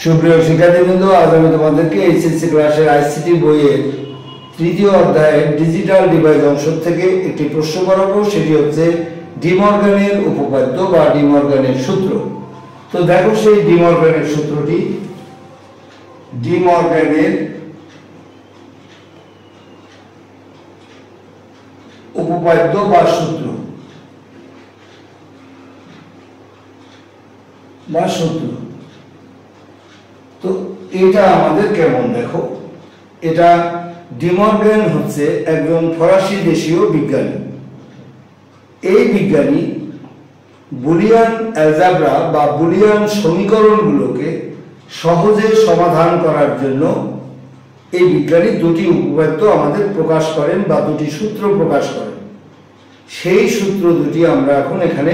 সুপ্রিয় শিক্ষার্থীবৃন্দ, আজ আমি তোমাদেরকে এইচএসসি ক্লাসের আইসিটি বইয়ের তৃতীয় অধ্যায়ের ডিজিটাল ডিভাইস অংশ থেকে একটি প্রশ্ন করাবো। সেটি হচ্ছে ডি মর্গানের উপপাদ্য বা ডি মর্গানের সূত্র। তো দেখো সেই ডি মর্গানের সূত্রটি, ডি মর্গানের উপপাদ্য বা সূত্র তো এটা আমাদের কেমন দেখো। এটা ডি মর্গান হচ্ছে একজন ফরাসি দেশীয় বিজ্ঞানী। এই বিজ্ঞানী বুলিয়ান অ্যালজেব্রা বা বুলিয়ান সমীকরণগুলোকে সহজে সমাধান করার জন্য এই বিজ্ঞানী দুটি উপপাদ্য আমাদের প্রকাশ করেন বা দুটি সূত্র প্রকাশ করেন। সেই সূত্র দুটি আমরা এখন এখানে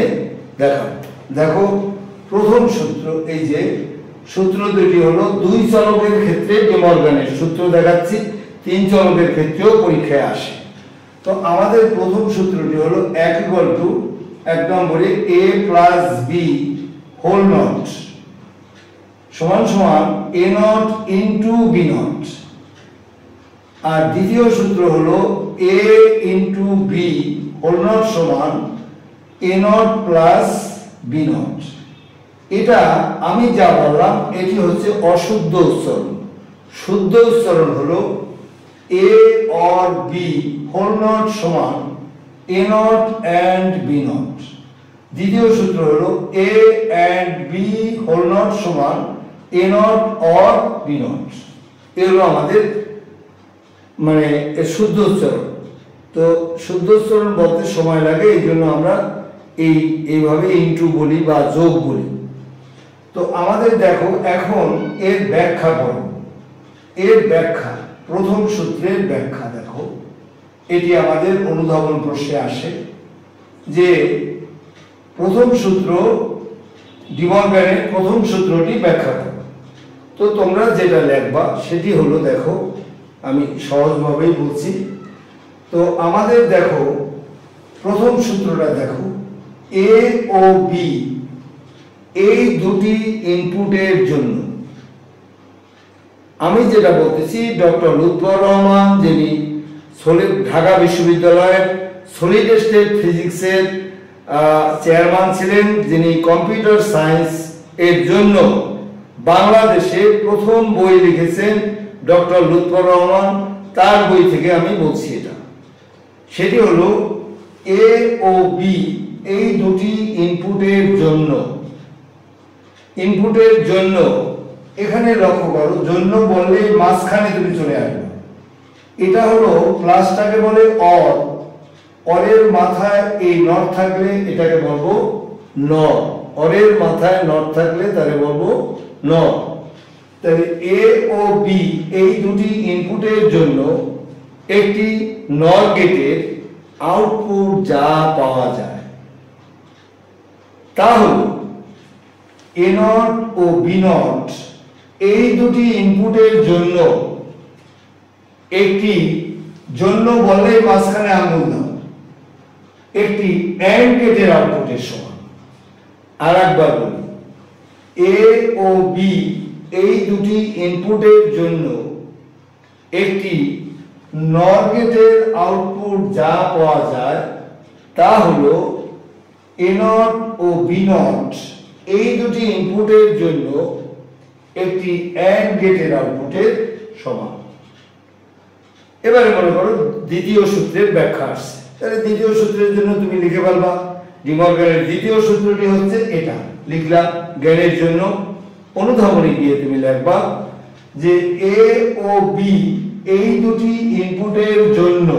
দেখাবো। দেখো, প্রথম সূত্র, এই যে সূত্র দুটি হলো দুই চলকের ক্ষেত্রে ডি মর্গানের সূত্র দেখাচ্ছি, তিন চলকের ক্ষেত্রেও পরীক্ষায় আসে। তো আমাদের প্রথম সূত্রটি হলো এক নম্বরে a plus B whole not সমান সমান a nought into B nought. আর দ্বিতীয় সূত্র হলো a into B whole not সমান a not plus B nought. এটা আমি যা বললাম এটি হচ্ছে অশুদ্ধ উচ্চারণ। শুদ্ধ উচ্চারণ হলো a or b whole not সমান a not and b not. দ্বিতীয় সূত্র হলো a and b whole not সমান a not or b not. এগুলো আমাদের মানে শুদ্ধ উচ্চারণ। তো শুদ্ধ উচ্চারণ বলতে সময় লাগে, এই জন্য আমরা এইভাবে ইন্টু বলি বা যোগ বলি। তো আমাদের দেখো এখন এর ব্যাখ্যা করো। এর ব্যাখ্যা, প্রথম সূত্রের ব্যাখ্যা দেখো, এটি আমাদের অনুধাবন প্রশ্নে আসে যে প্রথম সূত্র ডি মর্গানের প্রথম সূত্রটি ব্যাখ্যা করো। তো তোমরা যেটা লিখবা সেটি হলো, দেখো আমি সহজভাবেই বলছি। তো আমাদের দেখো প্রথম সূত্রটা দেখো, এ ও বি এই দুটি ইনপুটের জন্য আমি যেটা বলতেছি, ডক্টর লুৎফর রহমান যিনি ঢাকা বিশ্ববিদ্যালয়ের সলিড স্টেট ফিজিক্সের চেয়ারম্যান ছিলেন, যিনি কম্পিউটার সায়েন্স এর জন্য বাংলাদেশে প্রথম বই লিখেছেন ডক্টর লুৎফর রহমান, তার বই থেকে আমি বলছি এটা। সেটি হলো এ ও বি এই দুটি ইনপুটের জন্য এখানে লক্ষ্য করো, জন্য বললে মাঝখানে তুমি চলে আসবে। এটা হলো প্লাসটাকে বলে অর, অরের মাথায় এই নট থাকলে এটাকে বলবো নট, অরের মাথায় নট থাকলে তাকে বলবো নট। তাহলে এ ও বি এই দুটি ইনপুটের জন্য একটি নর গেটের আউটপুট যা পাওয়া যায় তা হলো a not O B not এই দুটি ইনপুটের জন্য একটি, জন্য বললে মাঝখানে আঙুল দাও, একটি অ্যান্ড গেটের আউটপুটের সমান। আর একবার বলি, এ ও বি এই দুটি ইনপুটের জন্য একটি নর গেটের আউটপুট যা পাওয়া যায় তা হলো a not O B not এই দুটি ইনপুটের জন্য একটি অ্যান্ড গেটের আউটপুটের সমান। এবারে মনে করো দ্বিতীয় সূত্রের ব্যাখ্যা আসছে, তাহলে দ্বিতীয় সূত্রের জন্য তুমি লিখে ফেলবা। ডি মর্গানের দ্বিতীয় সূত্রটি হচ্ছে এটা, লিখলাম। জ্ঞানের জন্য অনুধাবনে গিয়ে তুমি লিখবা যে এ ও বি এই দুটি ইনপুটের জন্য,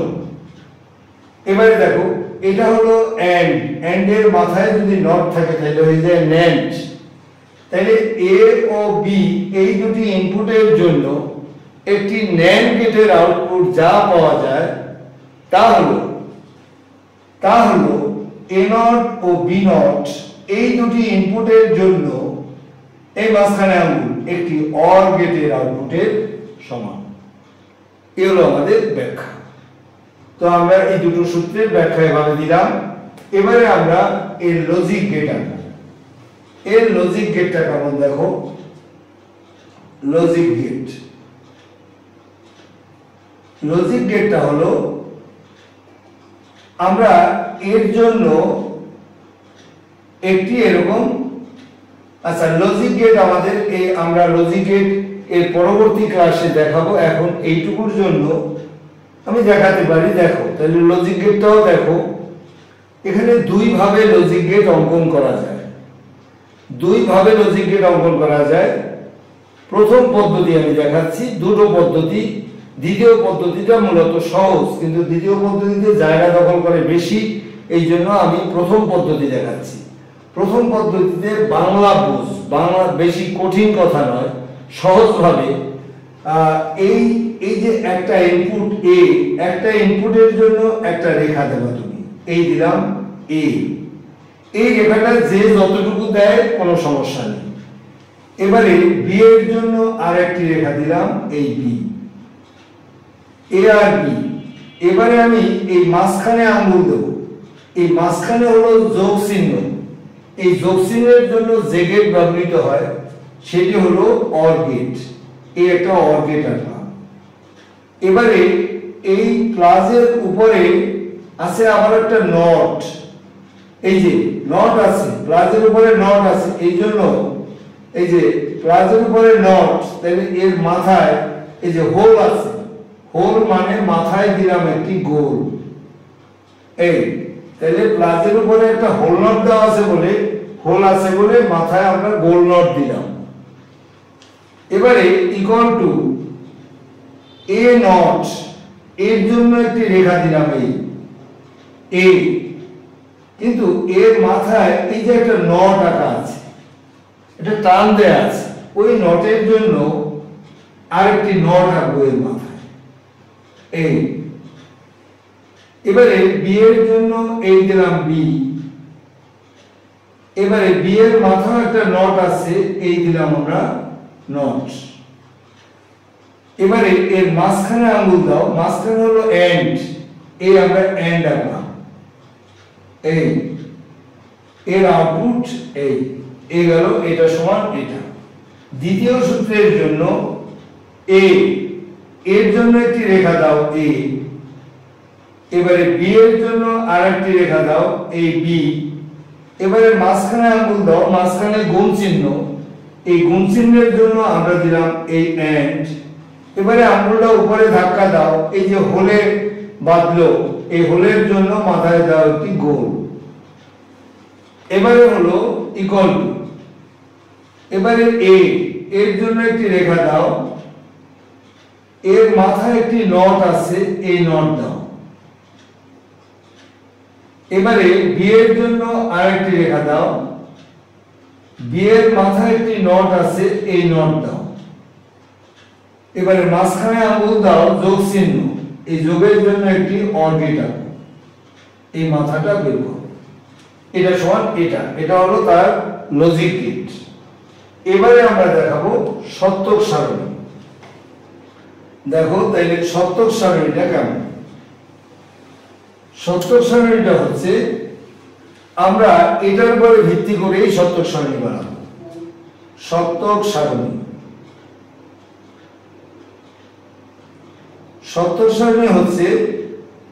এবারে দেখো এটা হলো অ্যান্ড এর মাথায় যদি নট থাকে তাহলে হয়ে যায় ন্যান্ড। তাহলে এ ও বি এই দুটি ইনপুটের জন্য একটি ন্যান্ড গেটের আউটপুট যা পাওয়া যায় তা হলো a not O B not এই দুটি ইনপুটের জন্য এই মাঝখানে আঙুল একটি অর গেটের আউটপুটের সমান। এ হলো আমাদের ব্যাখ্যা। তো আমরা এই দুটো সূত্রের ব্যাখ্যা এভাবে দিলাম। এবারে আমরা এর লজিক গেট আনবো। এর লজিক গেটটা কেমন দেখো, লজিক গেট। লজিক গেটটা হলো আমরা এর জন্য একটি এরকম, আচ্ছা লজিক গেট আমাদের আমরা লজিক গেট এর পরবর্তী ক্লাসে দেখাবো। এখন এইটুকুর জন্য আমি দেখাতে পারি। দেখো তাহলে লজিক গেটটাও দেখো, এখানে দুই ভাবে লজিক গেট অঙ্কন করা যায়। দুই ভাবে লজিক গেট অঙ্কন করা যায়। প্রথম পদ্ধতি আমি দেখাচ্ছি, দুটো পদ্ধতি। দ্বিতীয় পদ্ধতিটা মূলত সহজ, কিন্তু দ্বিতীয় পদ্ধতিতে জায়গা দখল করে বেশি, এই জন্য আমি প্রথম পদ্ধতি দেখাচ্ছি। প্রথম পদ্ধতিতে বাংলা বুঝ, বাংলা বেশি কঠিন কথা নয়, সহজভাবে এই এই যে একটা ইনপুট এ, একটা ইনপুটের জন্য একটা রেখা দেবা তুমি, এই দিলাম এ, এই রেখাটা যে যতটুকু দেয় কোনো সমস্যা নেই। এবারে বি এর জন্য আরেকটি রেখা দিলাম, এই বি, এ আর বি। এবারে আমি এই মাঝখানে আঙ্গুল দেব, এই মাঝখানে হলো যোগ চিহ্ন, এই যোগ চিহ্নের জন্য যে গেট ব্যবহৃত হয় সেটি হলো অর গেট। এই একটা অর গেট আঁকলাম। এবারে এই প্লাসের উপরে আছে আবার একটা নট, এই যে নট আছে, প্লাসের উপরে নট আছে, এই জন্য এই যে প্লাসের উপরে নট, তাহলে এর মাথায় এই যে হোল আছে, হোল মানে মাথায় দিলাম একটি গোল। এই তাহলে প্লাসের উপরে একটা হোল নট দেওয়া আছে বলে, হোল আছে বলে মাথায় আমরা গোল নট দিলাম। এবারে ইকুয়াল টু এ নট, এর জন্য একটি রেখা দিলাম এই এ, কিন্তু এর মাথায় এই যে একটা নট আঁকা আছে, এটা টান দেয়া আছে, ওই নটের জন্য আরেকটি নট আঁকবো এর মাথায় এই। এবারে বি এর জন্য এই দিলাম বি, এবারে বি এর মাথায় একটা নট আছে, এই দিলাম আমরা নট। এবারে এর মাঝখানে আঙ্গুল দাও, মাঝখানে হলো এন্ড, এই আমরা এন্ড আঁকলাম এই, এর আউটপুট এই গেল, এটা সমান এটা। দ্বিতীয় সূত্রের জন্য এ, এর জন্য একটি রেখা দাও এ, এবারে বি এর জন্য আরেকটি রেখা দাও এই বি, এবারে মাঝখানে আঙ্গুল দাও, মাঝখানে গুণ চিহ্ন, এই গুণ চিহ্নের জন্য আমরা দিলাম এই এন্ড। এবারে আঙ্গুলটা উপরে ধাক্কা দাও, এই যে হোলে বাঁধলো, এই হোলের জন্য মাথায় দাও একটি গোল। এবারে হলো ইকুয়াল টু, এবারে এ, এর জন্য একটি রেখা দাও, এর মাথায় একটি নট আছে, এই নট দাও। এবারে বি এর জন্য আরেকটি রেখা দাও, বি এর মাথায় একটি নট আছে, এই নট দাও। এবারে মাঝখানে আঙ্গুল দাও, যোগ চিহ্ন, এই যোগের জন্য একটি অর গেট আঁকো, এই মাথাটা বের করো, এটা সমান এটা। এটা হলো তার লজিক গেট। এবারে আমরা দেখাবো সত্যক সারণী। দেখো তাইলে সত্যক সারণীটা কেমন। সত্যক সারণীটা হচ্ছে আমরা এটার উপরে ভিত্তি করে সত্যক সারণী বানাবো। সত্যক সারণী, সত্যক সারণী হচ্ছে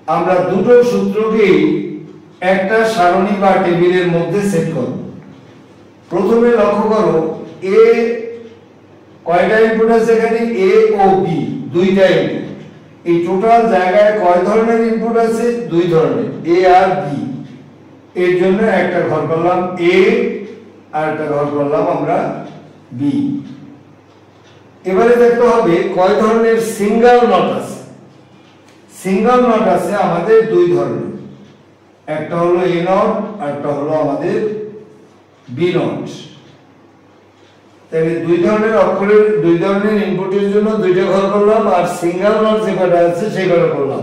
আমরা দুটো সূত্রকে একটা সারণী বা টেবিলের মধ্যে সেট করব। প্রথমে লক্ষ্য করো এ কয়টা ইনপুট আছে এখানে, এ ও বি দুইটা ইনপুট। এই টোটাল জায়গায় কয় ধরনের ইনপুট আছে, দুই ধরনের, এ আর বি। এর জন্য একটা ঘর করলাম এ আর একটা ঘর করলাম আমরা বি। এবারে দেখতে হবে কয় ধরনের সিঙ্গেল নট আছে। সিঙ্গেল নট আছে আমাদের দুই ধরনের, একটা হলো এ নট আর একটা হলো আমাদের বি নট। তাহলে দুই ধরনের অক্ষরের দুই ধরনের ইনপুটের জন্য দুইটা ঘর করলাম, আর সিঙ্গেল নট যে কয়টা আছে সেই কয়টা করলাম।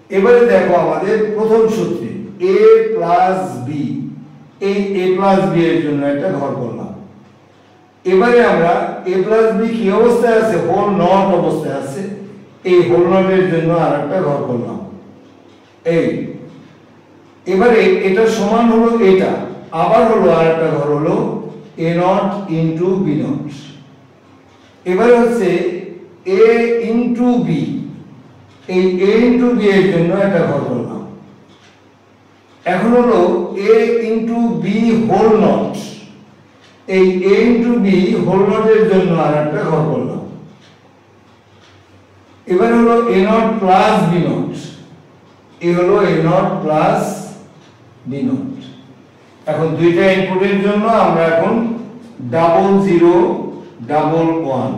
এবারে দেখো আমাদের প্রথম সূত্রে a প্লাস বি, এই a প্লাস বি এর জন্য একটা ঘর করলাম। এবারে আমরা a প্লাস বি কি অবস্থায় আছে, হোল নট অবস্থায় আছে, এই হোল নটের জন্য আরেকটা ঘর করলাম এই। এবারে এটা সমান হলো এটা, আবার হলো আরেকটা ঘর হলো a not into b not. এবারে হচ্ছে a ইনটু b, এই a ইনটু b এর জন্য একটা ঘর করলাম। এখন হলো a into b whole not, এই a ইনটু b হোল নটের জন্য আর একটা ঘর করলাম। এবার হলো a not plus b not, এই হলো a not plus b not. এখন দুইটা ইনপুটের জন্য আমরা এখন double zero double one,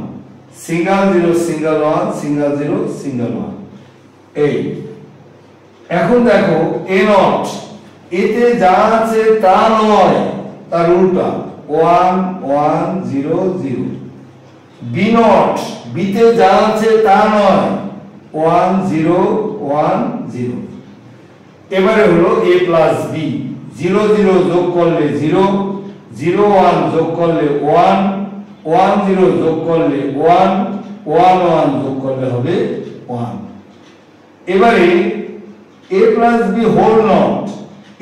single zero single one, single zero single one. এই এখন দেখো a নট এতে যা আছে তা নয়, তার উল্টা 1 1 0 0। b নট বিতে যা আছে তা নয়, 1 0 1 0। এবারে হলো a প্লাস b, 0 0 যোগ করলে 0, 0 1 যোগ করলে 1, 1 0 যোগ করলে 1, 1 1 যোগ করলে হবে 1। এবারে a plus b whole not,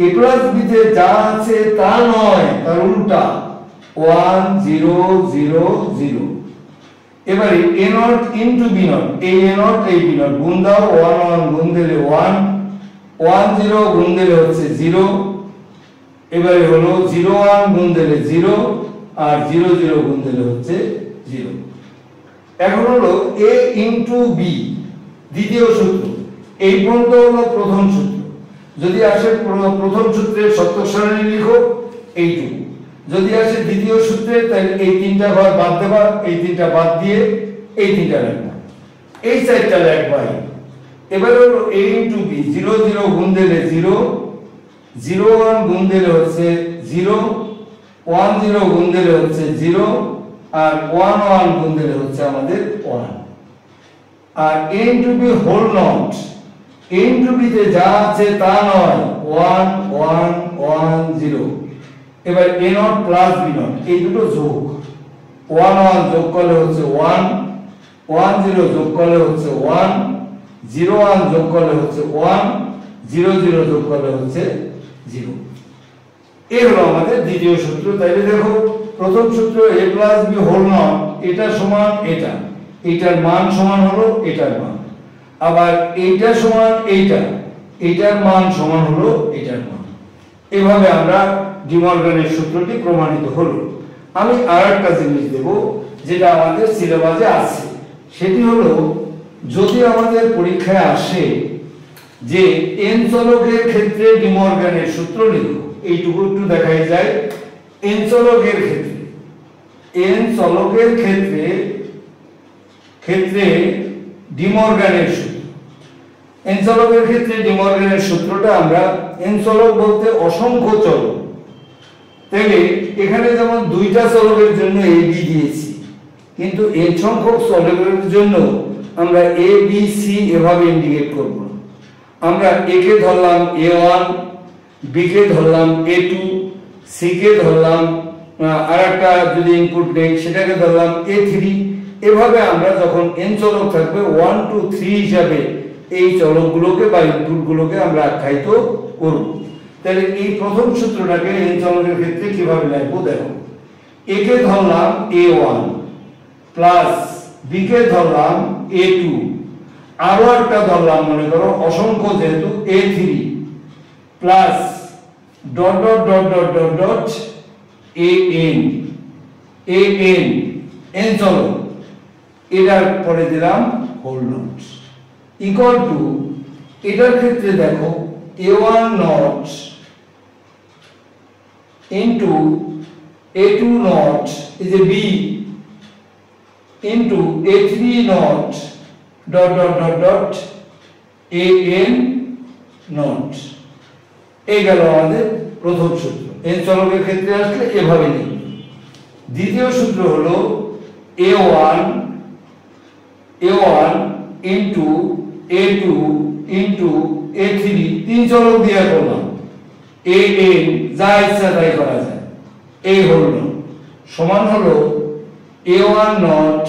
a plus b তে যা আছে তা নয়, তার উল্টা 1 0 0 0। এবারে a not into b not, এই a নট এই b নট গুণ দাও, 1 1 গুণ দিলে 1, 1 0 গুণ দিলে হচ্ছে 0। এবারে হলো 0 1 গুণ দিলে 0 আর 0 0 গুণ দিলে হচ্ছে 0। এখন হলো a ইনটু b দ্বিতীয় সূত্র, এই পর্যন্ত হলো প্রথম সূত্র। যদি আসে প্রথম সূত্রের সত্যক সারণী লিখো এইটুকু, যদি আসে দ্বিতীয় সূত্রে তাহলে এই তিনটা ঘর বাদ দেবা, এই তিনটা বাদ দিয়ে এই তিনটা রাখবা, এই চারটা রাখবা। এবারে হলো a ইনটু b, 0 0 গুণ দিলে 0, 0 1 গুণ দিলে হচ্ছে 0, 1 0 গুণ দিলে হচ্ছে 0 আর 1 1 গুণ দিলে হচ্ছে আমাদের 1। আর a into b whole not, a into b তে যা আছে তা নয়, 1 1 1 0। এবার a not plus b not, এই দুটো যোগ, 1 1 যোগ করলে হচ্ছে 1, 1 0 যোগ করলে হচ্ছে 1, 0 1 যোগ করলে হচ্ছে 1, 0 0 যোগ করলে হচ্ছে 0। এই হলো আমাদের দ্বিতীয় সূত্র। তাইলে দেখো প্রথম সূত্র a plus b whole not, এটা সমান এটা, এটার মান সমান হলো এটার মান, আবার এইটা সমান এইটা, এইটার মান সমান হলো এটার মান। এভাবে আমরা ডি মর্গানের সূত্রটি প্রমাণিত হলো। আমি আরেকটা জিনিস দেব যেটা আমাদের সিলেবাসে আছে, সেটি হলো যদি আমাদের পরীক্ষায় আসে যে n চলকের ক্ষেত্রে ডি মর্গানের সূত্র লিখো, এইটুকু একটু দেখাই যায়। n চলকের ক্ষেত্রে, n চলকের ক্ষেত্রে ডি মর্গানের সূত্র, n চলকের ক্ষেত্রে ডি মর্গানের সূত্রটা আমরা, n চলক বলতে অসংখ্য চলক, তাহলে এখানে যেমন দুইটা চলকের জন্য a b দিয়েছি, কিন্তু n সংখ্যক চলকের জন্য আমরা a b c এভাবে ইন্ডিকেট করব না। আমরা a কে ধরলাম a1, b কে ধরলাম a2, c কে ধরলাম আরেকটা যদি ইনপুট নেই সেটাকে ধরলাম a3। এভাবে আমরা যখন n চলক থাকবে 1 2 3 হিসাবে এই চলকগুলোকে বা ইনপুটগুলোকে আমরা আখ্যায়িত করব। তাহলে এই প্রথম সূত্রটাকে n চলকের ক্ষেত্রে কিভাবে লিখব দেখো, a কে ধরলাম a1 প্লাস b কে ধরলাম a2, আরো একটা ধরলাম মনে করো অসংখ্য যেহেতু a3 plus dot dot dot dot dot dot an n চলক, এটার পরে দিলাম হোল নট ইকুয়াল টু, এটার ক্ষেত্রে দেখো a1 not into a2 not is a b into a3 not dot dot dot dot an not. এই গেল আমাদের প্রথম সূত্র। n চলকের ক্ষেত্রে আসলে এভাবে লিখব। দ্বিতীয় সূত্র হলো a1 into a2 into a3, তিন চলক দিয়ে করলাম, an যা ইচ্ছা তাই করা যায়, এই হলো সমান হলো a1 not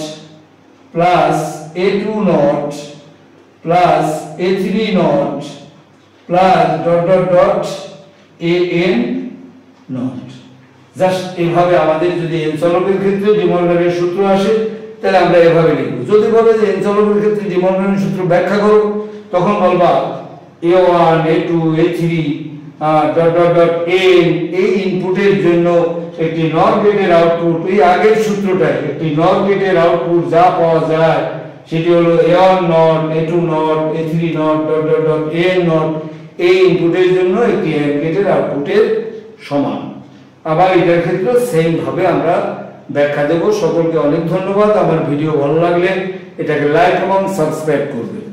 plus a2 not plus a3 not plus dot dot dot an not. Just এইভাবে আমাদের যদি n চলকের ক্ষেত্রে ডি মর্গানের সূত্র আসে তাহলে আমরা এভাবে লিখব। যদি বলে যে n চলকের ক্ষেত্রে ডি মরগানের সূত্র ব্যাখ্যা করো, তখন বলবা a1 a2 a3 dot dot dot n এই ইনপুটের জন্য একটি নর গেটের আউটপুট, এই আগের সূত্রটায় একটি নর গেটের আউটপুট যা পাওয়া যায় সেটি হলো a1 not a2 not a3 not dot dot dot n not এই ইনপুটের জন্য একটি এন্ড গেটের আউটপুটের সমান। আবার এটার ক্ষেত্রে সেম ভাবে আমরা ব্যাখ্যা দেব। সকলকে অনেক ধন্যবাদ। আমার ভিডিও ভালো লাগলে এটাকে লাইক এবং সাবস্ক্রাইব করবেন।